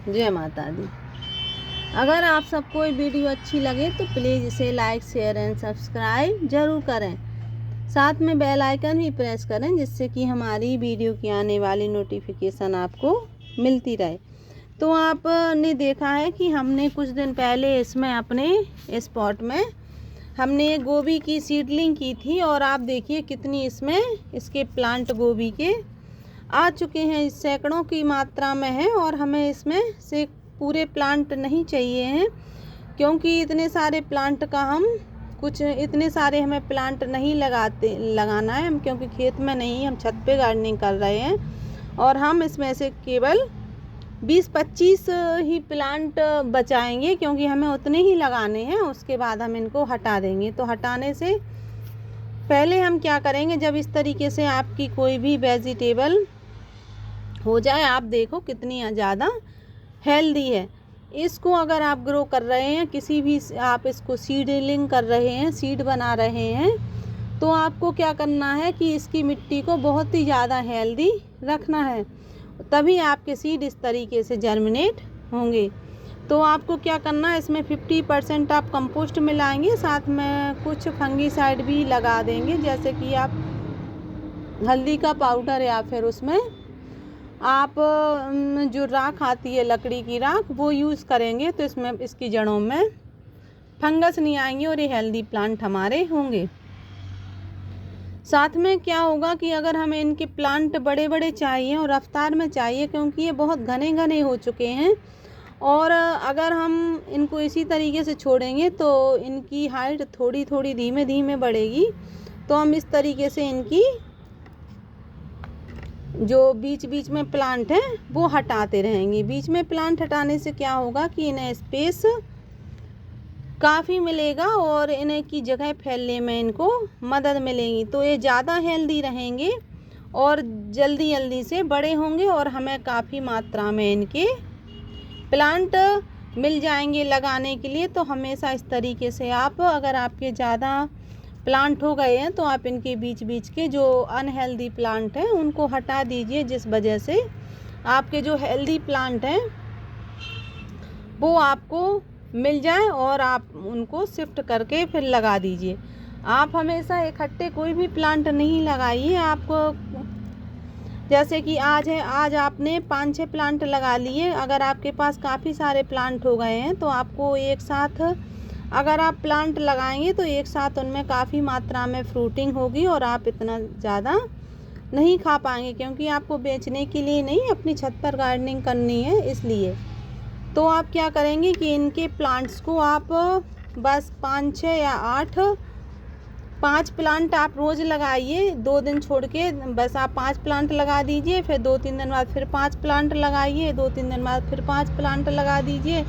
जय माता दी। अगर आप सबको ये वीडियो अच्छी लगे तो प्लीज़ इसे लाइक शेयर एंड सब्सक्राइब ज़रूर करें। साथ में बेल आइकन भी प्रेस करें जिससे कि हमारी वीडियो की आने वाली नोटिफिकेशन आपको मिलती रहे। तो आपने देखा है कि हमने कुछ दिन पहले इसमें अपने स्पॉट में हमने गोभी की सीडलिंग की थी और आप देखिए कितनी इसमें इसके प्लांट गोभी के आ चुके हैं, सैकड़ों की मात्रा में है। और हमें इसमें से पूरे प्लांट नहीं चाहिए हैं क्योंकि इतने सारे प्लांट का इतने सारे हमें प्लांट नहीं लगाना है हम, क्योंकि खेत में नहीं, हम छत पे गार्डनिंग कर रहे हैं और हम इसमें से केवल 20-25 ही प्लांट बचाएंगे क्योंकि हमें उतने ही लगाने हैं। उसके बाद हम इनको हटा देंगे। तो हटाने से पहले हम क्या करेंगे, जब इस तरीके से आपकी कोई भी वेजिटेबल हो जाए, आप देखो कितनी ज़्यादा हेल्दी है। इसको अगर आप ग्रो कर रहे हैं, किसी भी आप इसको सीडलिंग कर रहे हैं, सीड बना रहे हैं, तो आपको क्या करना है कि इसकी मिट्टी को बहुत ही ज़्यादा हेल्दी रखना है, तभी आपके सीड इस तरीके से जर्मिनेट होंगे। तो आपको क्या करना है, इसमें 50% आप कंपोस्ट मिलाएंगे, साथ में कुछ फंगीसाइड भी लगा देंगे, जैसे कि आप हल्दी का पाउडर या फिर उसमें आप जो राख आती है लकड़ी की राख वो यूज़ करेंगे तो इसमें इसकी जड़ों में फंगस नहीं आएंगे और ये हेल्दी प्लांट हमारे होंगे। साथ में क्या होगा कि अगर हमें इनके प्लांट बड़े बड़े चाहिए और रफ्तार में चाहिए, क्योंकि ये बहुत घने घने हो चुके हैं और अगर हम इनको इसी तरीके से छोड़ेंगे तो इनकी हाइट थोड़ी थोड़ी धीमे धीमे बढ़ेगी। तो हम इस तरीके से इनकी जो बीच बीच में प्लांट हैं वो हटाते रहेंगे। बीच में प्लांट हटाने से क्या होगा कि इन्हें स्पेस काफ़ी मिलेगा और इन्हें की जगह फैलने में इनको मदद मिलेगी। तो ये ज़्यादा हेल्दी रहेंगे और जल्दी जल्दी से बड़े होंगे और हमें काफ़ी मात्रा में इनके प्लांट मिल जाएंगे लगाने के लिए। तो हमेशा इस तरीके से आप, अगर आपके ज़्यादा प्लांट हो गए हैं तो आप इनके बीच बीच के जो अनहेल्दी प्लांट हैं उनको हटा दीजिए, जिस वजह से आपके जो हेल्दी प्लांट हैं वो आपको मिल जाए और आप उनको शिफ्ट करके फिर लगा दीजिए। आप हमेशा इकट्ठे कोई भी प्लांट नहीं लगाइए। आपको जैसे कि आज आपने 5-6 प्लांट लगा लिए, अगर आपके पास काफ़ी सारे प्लांट हो गए हैं तो आपको एक साथ अगर आप प्लांट लगाएंगे तो एक साथ उनमें काफ़ी मात्रा में फ्रूटिंग होगी और आप इतना ज़्यादा नहीं खा पाएंगे, क्योंकि आपको बेचने के लिए नहीं, अपनी छत पर गार्डनिंग करनी है इसलिए। तो आप क्या करेंगे कि इनके प्लांट्स को आप बस 5-6 या 5 प्लांट आप रोज़ लगाइए, 2 दिन छोड़ के बस आप 5 प्लांट लगा दीजिए, फिर 2-3 दिन बाद फिर 5 प्लांट लगाइए, 2-3 दिन बाद फिर 5 प्लांट लगा दीजिए।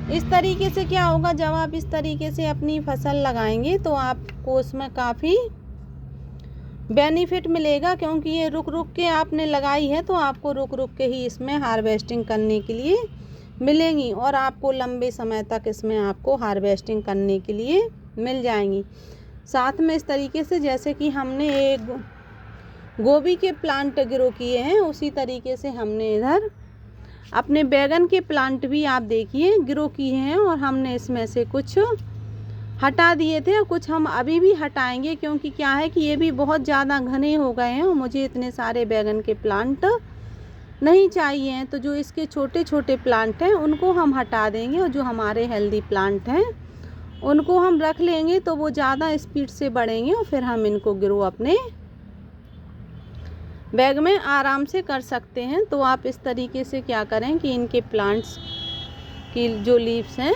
इस तरीके से क्या होगा, जब आप इस तरीके से अपनी फसल लगाएंगे तो आपको उसमें काफ़ी बेनिफिट मिलेगा, क्योंकि ये रुक रुक के आपने लगाई है तो आपको रुक रुक के ही इसमें हार्वेस्टिंग करने के लिए मिलेंगी और आपको लंबे समय तक इसमें आपको हार्वेस्टिंग करने के लिए मिल जाएंगी। साथ में इस तरीके से जैसे कि हमने एक गोभी के प्लांट ग्रो किए हैं, उसी तरीके से हमने इधर अपने बैगन के प्लांट भी आप देखिए ग्रो किए हैं और हमने इसमें से कुछ हटा दिए थे और कुछ हम अभी भी हटाएंगे, क्योंकि क्या है कि ये भी बहुत ज़्यादा घने हो गए हैं और मुझे इतने सारे बैगन के प्लांट नहीं चाहिए हैं। तो जो इसके छोटे छोटे प्लांट हैं उनको हम हटा देंगे और जो हमारे हेल्दी प्लांट हैं उनको हम रख लेंगे, तो वो ज़्यादा स्पीड से बढ़ेंगे और फिर हम इनको ग्रो अपने बैग में आराम से कर सकते हैं। तो आप इस तरीके से क्या करें कि इनके प्लांट्स की जो लीव्स हैं,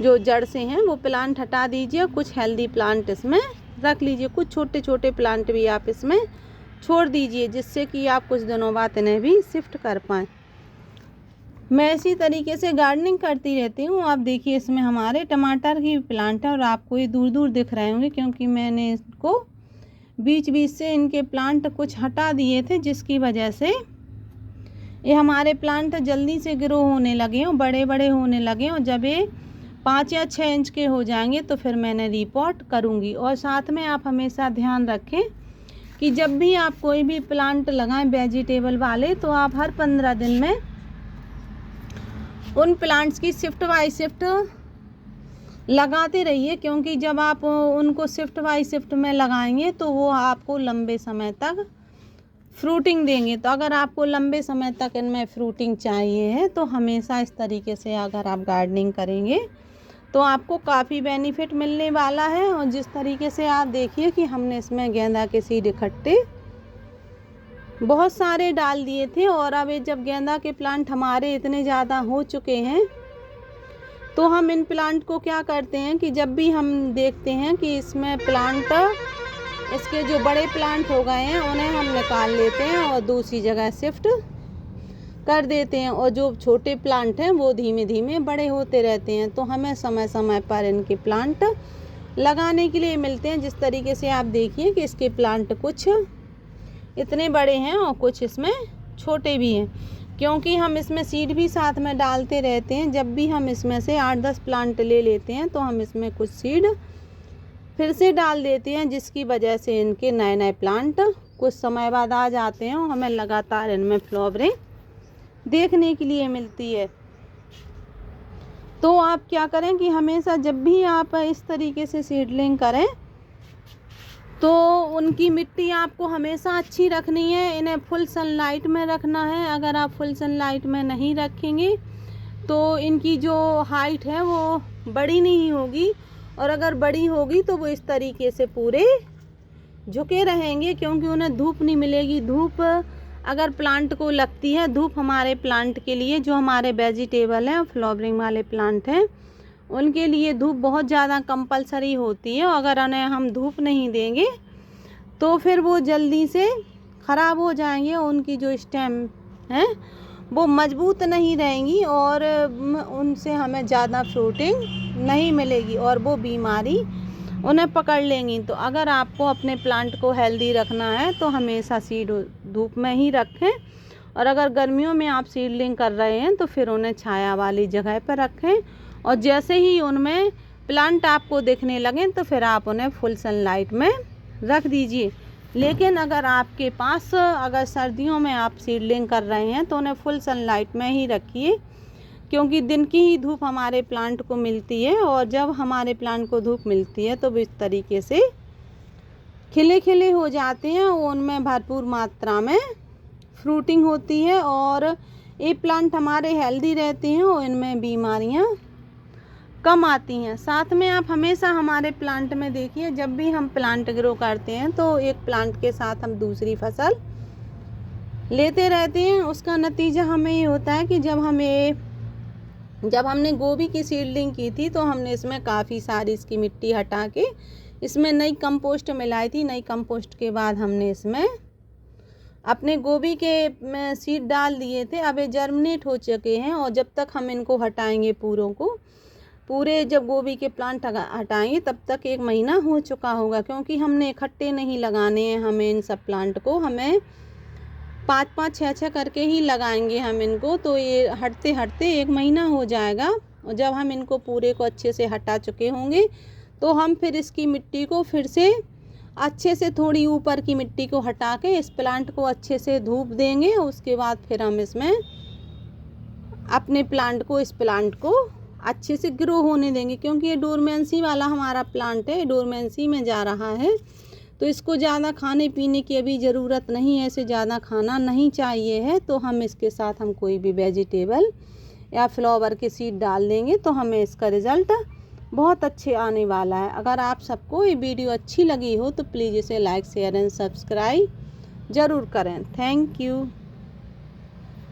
जो जड़ से हैं, वो प्लांट हटा दीजिए, कुछ हेल्दी प्लांट इसमें रख लीजिए, कुछ छोटे छोटे प्लांट भी आप इसमें छोड़ दीजिए, जिससे कि आप कुछ दिनों बाद इन्हें भी शिफ्ट कर पाएँ। मैं इसी तरीके से गार्डनिंग करती रहती हूँ। आप देखिए इसमें हमारे टमाटर की प्लांट है और आपको ये दूर दूर दिख रहे होंगे, क्योंकि मैंने इसको बीच बीच से इनके प्लांट कुछ हटा दिए थे, जिसकी वजह से ये हमारे प्लांट जल्दी से ग्रो होने लगे और बड़े बड़े होने लगे। और जब ये 5 या 6 इंच के हो जाएंगे तो फिर मैंने रिपोर्ट करूँगी। और साथ में आप हमेशा ध्यान रखें कि जब भी आप कोई भी प्लांट लगाएं वेजिटेबल वाले, तो आप हर 15 दिन में उन प्लांट्स की शिफ्ट बाय शिफ्ट लगाते रहिए, क्योंकि जब आप उनको शिफ्ट बाय शिफ्ट में लगाएंगे तो वो आपको लंबे समय तक फ्रूटिंग देंगे। तो अगर आपको लंबे समय तक इनमें फ्रूटिंग चाहिए है तो हमेशा इस तरीके से अगर आप गार्डनिंग करेंगे तो आपको काफ़ी बेनिफिट मिलने वाला है। और जिस तरीके से आप देखिए कि हमने इसमें गेंदा के सीड इकट्ठे बहुत सारे डाल दिए थे, और अब ये जब गेंदा के प्लांट हमारे इतने ज़्यादा हो चुके हैं तो हम इन प्लांट को क्या करते हैं कि जब भी हम देखते हैं कि इसमें प्लांट, इसके जो बड़े प्लांट हो गए हैं उन्हें हम निकाल लेते हैं और दूसरी जगह शिफ्ट कर देते हैं, और जो छोटे प्लांट हैं वो धीमे धीमे बड़े होते रहते हैं। तो हमें समय समय पर इनके प्लांट लगाने के लिए मिलते हैं। जिस तरीके से आप देखिए कि इसके प्लांट कुछ इतने बड़े हैं और कुछ इसमें छोटे भी हैं, क्योंकि हम इसमें सीड भी साथ में डालते रहते हैं। जब भी हम इसमें से 8-10 प्लांट ले लेते हैं तो हम इसमें कुछ सीड फिर से डाल देते हैं, जिसकी वजह से इनके नए नए प्लांट कुछ समय बाद आ जाते हैं और हमें लगातार इनमें फ्लावरिंग देखने के लिए मिलती है। तो आप क्या करें कि हमेशा जब भी आप इस तरीके से सीडलिंग करें तो उनकी मिट्टी आपको हमेशा अच्छी रखनी है, इन्हें फुल सनलाइट में रखना है। अगर आप फुल सनलाइट में नहीं रखेंगे तो इनकी जो हाइट है वो बड़ी नहीं होगी, और अगर बड़ी होगी तो वो इस तरीके से पूरे झुके रहेंगे, क्योंकि उन्हें धूप नहीं मिलेगी। धूप अगर प्लांट को लगती है, धूप हमारे प्लांट के लिए, जो हमारे वेजिटेबल हैं फ्लावरिंग वाले प्लांट हैं, उनके लिए धूप बहुत ज़्यादा कंपलसरी होती है। और अगर उन्हें हम धूप नहीं देंगे तो फिर वो जल्दी से ख़राब हो जाएंगे, उनकी जो स्टेम है वो मजबूत नहीं रहेंगी और उनसे हमें ज़्यादा फ्रूटिंग नहीं मिलेगी और वो बीमारी उन्हें पकड़ लेंगी। तो अगर आपको अपने प्लांट को हेल्दी रखना है तो हमेशा सीड धूप में ही रखें, और अगर गर्मियों में आप सीडलिंग कर रहे हैं तो फिर उन्हें छाया वाली जगह पर रखें, और जैसे ही उनमें प्लांट आपको दिखने लगें तो फिर आप उन्हें फुल सनलाइट में रख दीजिए। लेकिन अगर आपके पास, अगर सर्दियों में आप सीडलिंग कर रहे हैं तो उन्हें फुल सनलाइट में ही रखिए, क्योंकि दिन की ही धूप हमारे प्लांट को मिलती है, और जब हमारे प्लांट को धूप मिलती है तो वो इस तरीके से खिले खिले हो जाते हैं, उनमें भरपूर मात्रा में फ्रूटिंग होती है और ये प्लांट हमारे हेल्दी रहते हैं और इनमें बीमारियां कम आती हैं। साथ में आप हमेशा हमारे प्लांट में देखिए, जब भी हम प्लांट ग्रो करते हैं तो एक प्लांट के साथ हम दूसरी फसल लेते रहते हैं। उसका नतीजा हमें ये होता है कि जब हमने गोभी की सीडलिंग की थी तो हमने इसमें काफ़ी सारी इसकी मिट्टी हटा के इसमें नई कंपोस्ट मिलाई थी। नई कंपोस्ट के बाद हमने इसमें अपने गोभी के सीड डाल दिए थे। अब ये जर्मिनेट हो चुके हैं, और जब तक हम इनको हटाएंगे पूरे जब गोभी के प्लांट हटाएंगे तब तक 1 महीना हो चुका होगा, क्योंकि हमने इकट्ठे नहीं लगाने हैं। हमें इन सब प्लांट को हमें 5-5, 6-6 करके ही लगाएंगे हम इनको। तो ये हटते हटते 1 महीना हो जाएगा, और जब हम इनको पूरे को अच्छे से हटा चुके होंगे तो हम फिर इसकी मिट्टी को फिर से अच्छे से, थोड़ी ऊपर की मिट्टी को हटा के इस प्लांट को अच्छे से धूप देंगे। उसके बाद फिर हम इसमें अपने इस प्लांट को अच्छे से ग्रो होने देंगे, क्योंकि ये डोरमेंसी वाला हमारा प्लांट है, डोरमेंसी में जा रहा है। तो इसको ज़्यादा खाने पीने की अभी ज़रूरत नहीं है, इसे ज़्यादा खाना नहीं चाहिए है। तो हम इसके साथ हम कोई भी वेजिटेबल या फ्लावर के सीड डाल देंगे तो हमें इसका रिज़ल्ट बहुत अच्छे आने वाला है। अगर आप सबको ये वीडियो अच्छी लगी हो तो प्लीज़ इसे लाइक, शेयर एंड सब्सक्राइब ज़रूर करें। Thank you.